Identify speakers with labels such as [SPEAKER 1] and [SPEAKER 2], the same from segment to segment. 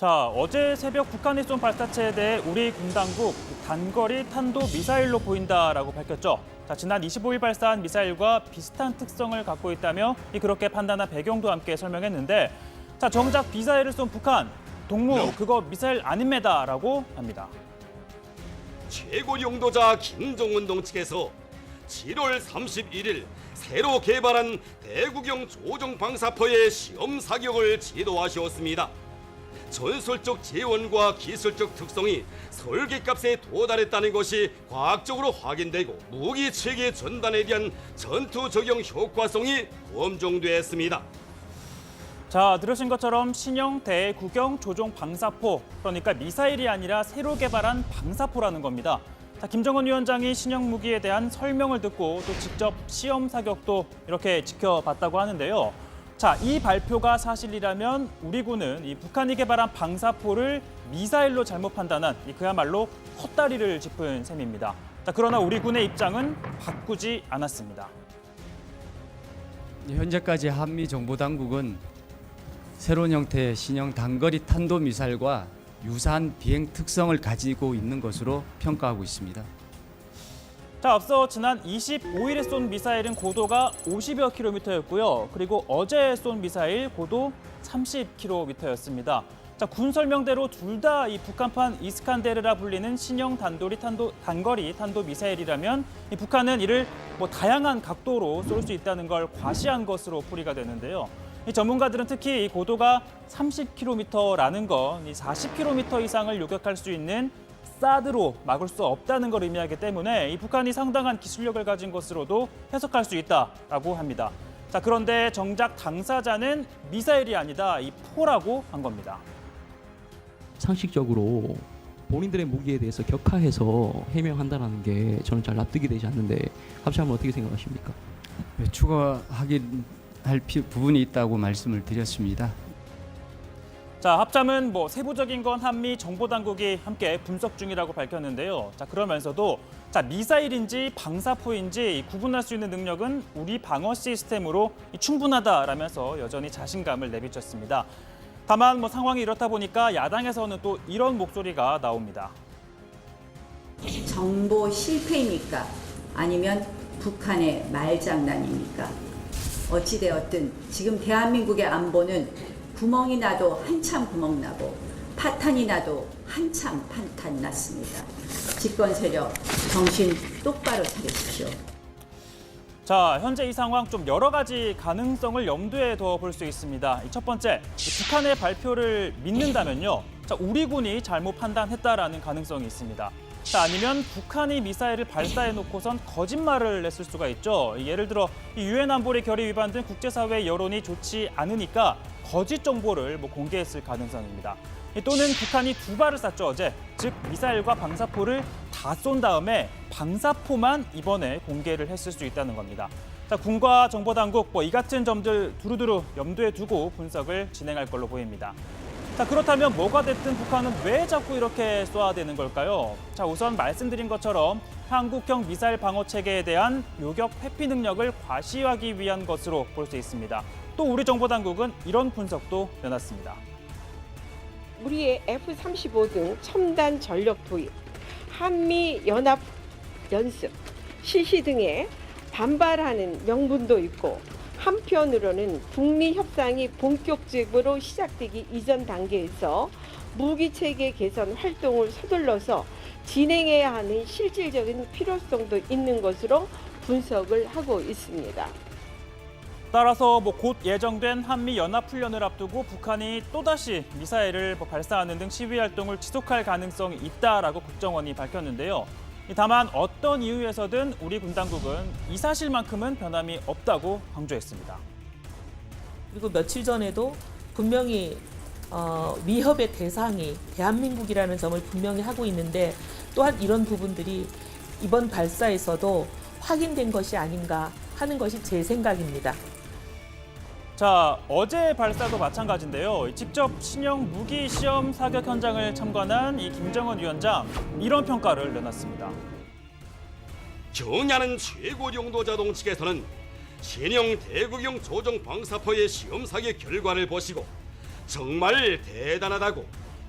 [SPEAKER 1] 자, 어제 새벽 북한이 쏜 발사체에 대해 우리 군 당국 단거리 탄도 미사일로 보인다라고 밝혔죠. 자, 지난 25일 발사한 미사일과 비슷한 특성을 갖고 있다며 그렇게 판단한 배경도 함께 설명했는데, 자, 정작 미사일을 쏜 북한 동무 그거 미사일 아닙니다라고 합니다.
[SPEAKER 2] 최고 용도자 김정은 동측에서 7월 31일 새로 개발한 대구경 조종 방사포의 시험 사격을 지도하셨습니다. 전술적 재원과 기술적 특성이 설계값에 도달했다는 것이 과학적으로 확인되고 무기 체계 전단에 대한 전투 적용 효과성이 검증됐습니다.
[SPEAKER 1] 자, 들으신 것처럼 신형 대구경 조종 방사포, 그러니까 미사일이 아니라 새로 개발한 방사포라는 겁니다. 자, 김정은 위원장이 신형 무기에 대한 설명을 듣고 또 직접 시험 사격도 이렇게 지켜봤다고 하는데요. 자, 이 발표가 사실이라면 우리 군은 이 북한이 개발한 방사포를 미사일로 잘못 판단한 그야말로 헛다리를 짚은 셈입니다. 자, 그러나 우리 군의 입장은 바꾸지 않았습니다.
[SPEAKER 3] 현재까지 한미 정보당국은 새로운 형태의 신형 단거리 탄도미사일과 유사한 비행 특성을 가지고 있는 것으로 평가하고 있습니다.
[SPEAKER 1] 자, 앞서 지난 25일에 쏜 미사일은 고도가 50여 킬로미터였고요. 그리고 어제 쏜 미사일 고도 30킬로미터였습니다. 자, 군 설명대로 둘 다 이 북한판 이스칸데르라 불리는 신형 단거리 탄도 미사일이라면 이 북한은 이를 다양한 각도로 쏠 수 있다는 걸 과시한 것으로 풀이가 되는데요. 이 전문가들은 특히 이 고도가 30km라는 건 이 40km 이상을 요격할 수 있는 사드로 막을 수 없다는 걸 의미하기 때문에 이 북한이 상당한 기술력을 가진 것으로도 해석할 수 있다라고 합니다. 자, 그런데 정작 당사자는 미사일이 아니다, 이 포라고 한 겁니다.
[SPEAKER 4] 상식적으로 본인들의 무기에 대해서 격하해서 해명한다는 게 저는 잘 납득이 되지 않는데 합참은 어떻게 생각하십니까?
[SPEAKER 3] 추가할 부분이 있다고 말씀을 드렸습니다.
[SPEAKER 1] 자, 합참은 세부적인 건 한미 정보당국이 함께 분석 중이라고 밝혔는데요. 자, 그러면서도 미사일인지 방사포인지 구분할 수 있는 능력은 우리 방어 시스템으로 충분하다라면서 여전히 자신감을 내비쳤습니다. 다만 상황이 이렇다 보니까 야당에서는 또 이런 목소리가 나옵니다.
[SPEAKER 5] 정보 실패입니까? 아니면 북한의 말장난입니까? 어찌되었든 지금 대한민국의 안보는 구멍이 나도 한참 구멍 나고 파탄이 나도 한참 파탄 났습니다. 집권 세력 정신 똑바로 차리십시오.
[SPEAKER 1] 자, 현재 이 상황 좀 여러 가지 가능성을 염두에 둬 볼 수 있습니다. 첫 번째, 북한의 발표를 믿는다면요. 자, 우리 군이 잘못 판단했다라는 가능성이 있습니다. 자, 아니면 북한이 미사일을 발사해놓고선 거짓말을 냈을 수가 있죠. 예를 들어 유엔 안보리 결의 위반 등 국제사회의 여론이 좋지 않으니까 거짓 정보를 공개했을 가능성입니다. 또는 북한이 두 발을 쐈죠, 어제. 즉 미사일과 방사포를 다 쏜 다음에 방사포만 이번에 공개를 했을 수 있다는 겁니다. 자, 군과 정보당국 이 같은 점들 두루두루 염두에 두고 분석을 진행할 걸로 보입니다. 자, 그렇다면 뭐가 됐든 북한은 왜 자꾸 이렇게 쏘아야 되는 걸까요? 자, 우선 말씀드린 것처럼 한국형 미사일 방어 체계에 대한 요격 회피 능력을 과시하기 위한 것으로 볼 수 있습니다. 또 우리 정보당국은 이런 분석도 내놨습니다.
[SPEAKER 6] 우리의 F-35 등 첨단 전력 도입, 한미 연합 연습, 실시 등에 반발하는 명분도 있고, 한편으로는 북미 협상이 본격적으로 시작되기 이전 단계에서 무기체계 개선 활동을 서둘러서 진행해야 하는 실질적인 필요성도 있는 것으로 분석을 하고 있습니다.
[SPEAKER 1] 따라서 곧 예정된 한미 연합훈련을 앞두고 북한이 또다시 미사일을 발사하는 등 시위 활동을 지속할 가능성이 있다라고 국정원이 밝혔는데요. 다만 어떤 이유에서든 우리 군 당국은 이 사실만큼은 변함이 없다고 강조했습니다.
[SPEAKER 7] 그리고 며칠 전에도 분명히 위협의 대상이 대한민국이라는 점을 분명히 하고 있는데, 또한 이런 부분들이 이번 발사에서도 확인된 것이 아닌가 하는 것이 제 생각입니다.
[SPEAKER 1] 자, 어제 발사도 마찬가지인데요. 직접 신형 무기 시험 사격 현장을 참관한 이 김정은 위원장, 이런 평가를 내놨습니다.
[SPEAKER 2] 경야는 최고 용도자 동측에서는 신형 대구경 조종 방사포의 시험 사격 결과를 보시고 정말 대단하다고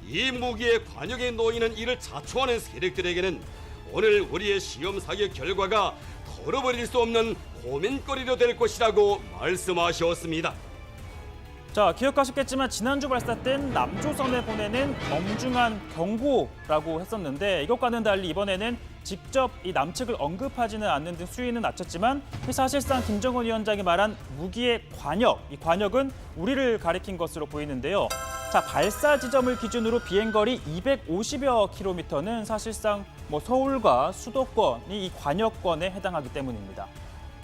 [SPEAKER 2] 이 무기의 관역에 놓이는 이를 자초하는 세력들에게는 오늘 우리의 시험 사격 결과가 털어버릴 수 없는 고민거리로 될 것이라고 말씀하셨습니다.
[SPEAKER 1] 자, 기억하셨겠지만 지난주 발사 땐 남조선에 보내는 엄중한 경고라고 했었는데 이것과는 달리 이번에는 직접 이 남측을 언급하지는 않는 등 수위는 낮췄지만 사실상 김정은 위원장이 말한 무기의 관역, 이 관역은 우리를 가리킨 것으로 보이는데요. 자, 발사 지점을 기준으로 비행거리 250여 킬로미터는 사실상 서울과 수도권이 이 관역권에 해당하기 때문입니다.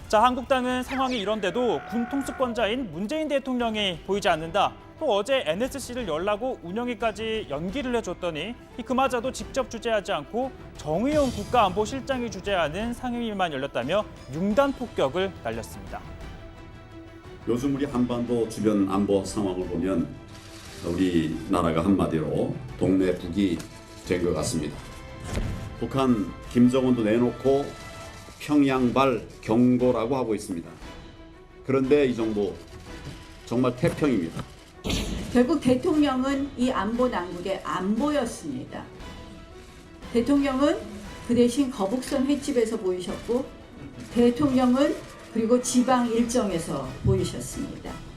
[SPEAKER 1] 자, 한국당은 상황이 이런데도 군 통수권자인 문재인 대통령이 보이지 않는다. 또 어제 NSC를 열라고 운영위까지 연기를 해줬더니 그마저도 직접 주재하지 않고 정의용 국가안보실장이 주재하는 상임위만 열렸다며 융단 폭격을 날렸습니다.
[SPEAKER 8] 요즘 우리 한반도 주변 안보 상황을 보면 우리나라가 한마디로 동네 북이 된 것 같습니다. 북한 김정은도 내놓고 평양발 경고라고 하고 있습니다. 그런데 이 정부 정말 태평입니다.
[SPEAKER 5] 결국 대통령은 이 안보 난국에 안 보였습니다. 대통령은 그 대신 거북선 횟집에서 보이셨고 대통령은 그리고 지방 일정에서 보이셨습니다.